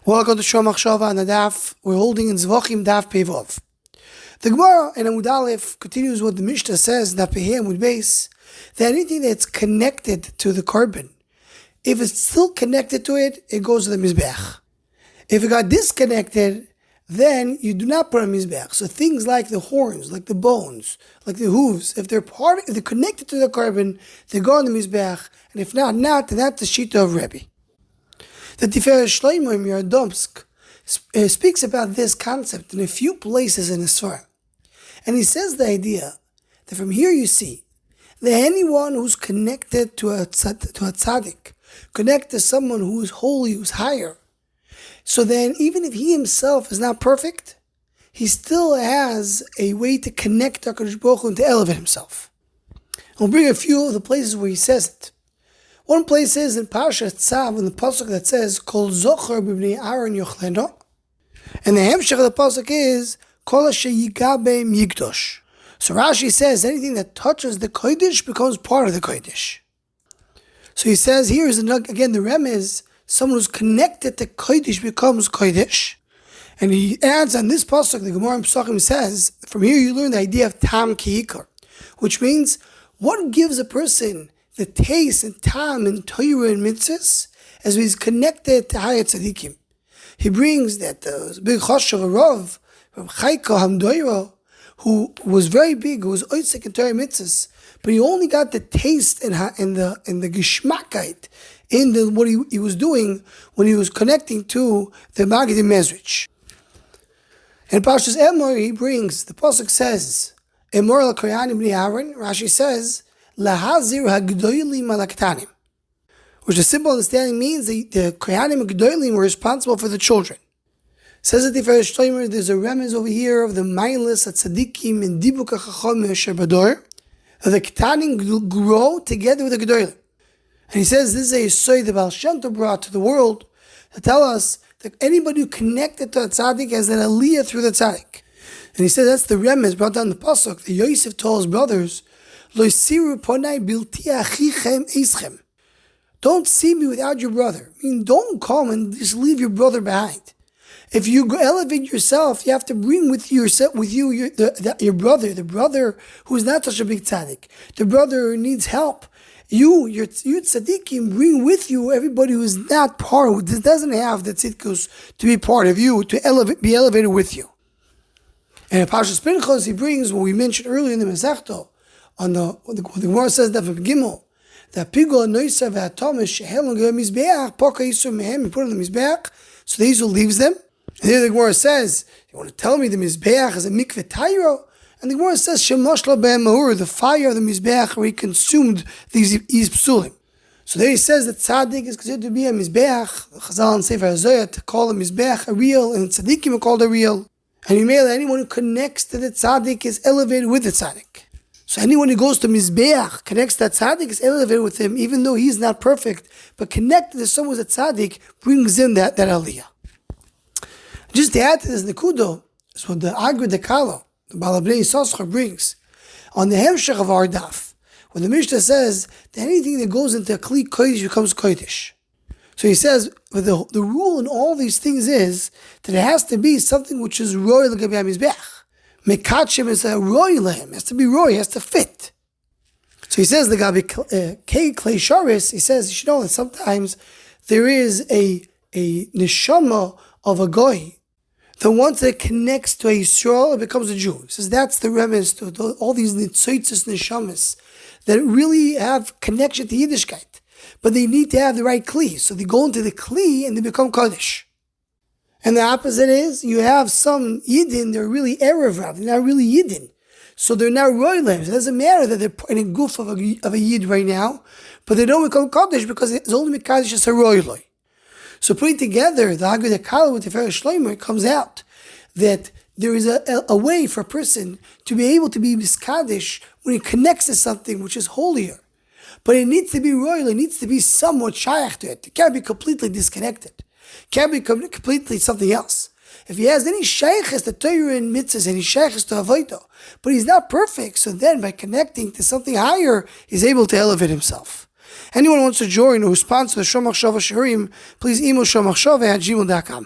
Welcome to Shomach Shava on the Daf. We're holding in Zevachim Daf Pevov. The Gemara in Amud Aleph continues what the Mishnah says, Daf Pehei Amud Beis, that anything that's connected to the carbon, if it's still connected to it, it goes to the Mizbeach. If it got disconnected, then you do not put a Mizbeach. So things like the horns, like the bones, like the hooves, if they're connected to the carbon, they go on the Mizbeach, and if not, then that's the Shita of Rebbe. The Tiferes Shelomo in Yardomsk speaks about this concept in a few places in his Sfar. And he says the idea that from here you see that anyone who's connected to a Tzadik, connected to someone who is holy, who's higher, so then even if he himself is not perfect, he still has a way to connect to HaKadosh Baruch Hu and to elevate himself. We'll bring a few of the places where he says it. One place is in Parashat Tzav, in the pasuk that says Kol Zocher b'bnei Aaron Yochleno, and the hemshech of the pasuk is Kol Asher Yiga Beim Yigdosh. So Rashi says anything that touches the Kodesh becomes part of the Kodesh. So he says here is again the Remez, someone who's connected to Kodesh becomes Kodesh, and he adds on this pasuk the Gemara in Pesachim says from here you learn the idea of Tam Kiikar, which means what gives a person the taste and time and Torah and mitzvahs as he's connected to higher tzaddikim. He brings that the big choshev Rav from Chaiko Hamdoiro, who was very big, who was oitzik in Torah mitzvahs, but he only got the taste and the geschmackheit in what he was doing when he was connecting to the Magidim Mezrich. And Parshas Emor he brings, the pasuk says, Emor l'koyanim b'nei Aaron, Rashi says, Lahazir ha'gdoilim alaktanim, which the simple understanding means that the Kohanim and Gdoilim were responsible for the children. Says the Tiferes Shelomo, there's a remez over here of the mindless at Tzadikim and Dibuk HaChacham Shebador, that the Ketanim grow together with the Gdoilim. And he says this is a yesod the Baal Shem Tov brought to the world to tell us that anybody who connected to a Tzadik has an aliyah through the Tzadik. And he says that's the remez brought down the pasuk that Yosef told his brothers, Don't see me without your brother. I mean, don't come and just leave your brother behind. If you elevate yourself, you have to bring with you your brother, the brother who is not such a big tzaddik, the brother who needs help. You tzaddikim, bring with you everybody who is not part, who doesn't have the tzidkus to be part of you, to be elevated with you. And in Parshas Pinchas, he brings what we mentioned earlier in the Masechto, on the Gemara says that from Gimel, that Pigol Noisa V'Atomish Shehelon Gevem Mizbeach Poka Yisur Mehem, you put on the Mizbeach, so the Yisur leaves them. And here the Gemara says, you want to tell me the Mizbeach is a mikveh Tairo? And the Gemara says Shemosh Lo Be'em Mahur, the fire of the Mizbeach where he consumed these Psulim. So there he says that Tzadik is considered to be a Mizbeach, Chazal and Sefer HaZoyah to call a Mizbeach a real, and Tzadikim are called a real. And you may that anyone who connects to the Tzadik is elevated with the Tzadik. So anyone who goes to Mizbeach, connects to that Tzaddik, is elevated with him, even though he's not perfect, but connected to someone who's a Tzaddik, brings in that aliyah. Just to add to this Nekudo, is what the Agri Dekalo, the Balabnei Yisachar brings, on the Hemshech of our Daf, when the Mishnah says that anything that goes into a Kli Kodesh becomes Kodesh. So he says, the rule in all these things is that it has to be something which is royal l'gabei Mizbeach. Mekachim is a royal lamb, has to be royal, has to fit. So he says the Gabi Klei Sharis, he says you should know that sometimes there is a neshama of a goy that once it connects to a Yisrael, it becomes a Jew. He says that's the remez to all these nitzoitzes neshamas that really have connection to Yiddishkeit, but they need to have the right kli. So they go into the kli and they become Kodesh. And the opposite is, you have some Yidden, they're really Erev Rav, they're not really Yidden. So they're not royal lambs. It doesn't matter that they're in a goof of a Yid right now, but they don't become Kodesh because it's only Mekadesh as a royal. So putting together the Haggadah Kala with the Tiferes Shelomo, it comes out that there is a way for a person to be able to be Miskadesh when he connects to something which is holier. But it needs to be royal, it needs to be somewhat shaykh to it. It can't be completely disconnected. Can't be completely something else. If he has any shaykhs to Torah and mitzvahs and he shaykhs to avodah, but he's not perfect, so then by connecting to something higher, he's able to elevate himself. Anyone who wants to join or who sponsors the Shomach Shava Shirim, please email shomachshava@gmail.com.